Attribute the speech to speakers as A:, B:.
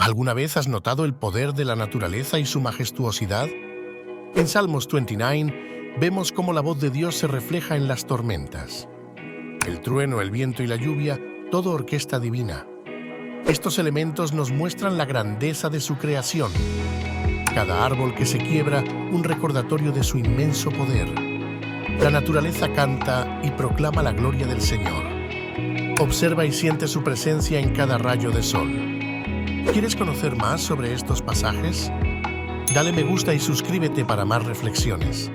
A: ¿Alguna vez has notado el poder de la naturaleza y su majestuosidad? En Salmos 29 vemos cómo la voz de Dios se refleja en las tormentas. El trueno, el viento y la lluvia, todo orquesta divina. Estos elementos nos muestran la grandeza de su creación. Cada árbol que se quiebra, un recordatorio de su inmenso poder. La naturaleza canta y proclama la gloria del Señor. Observa y siente su presencia en cada rayo de sol. ¿Quieres conocer más sobre estos pasajes? Dale me gusta y suscríbete para más reflexiones.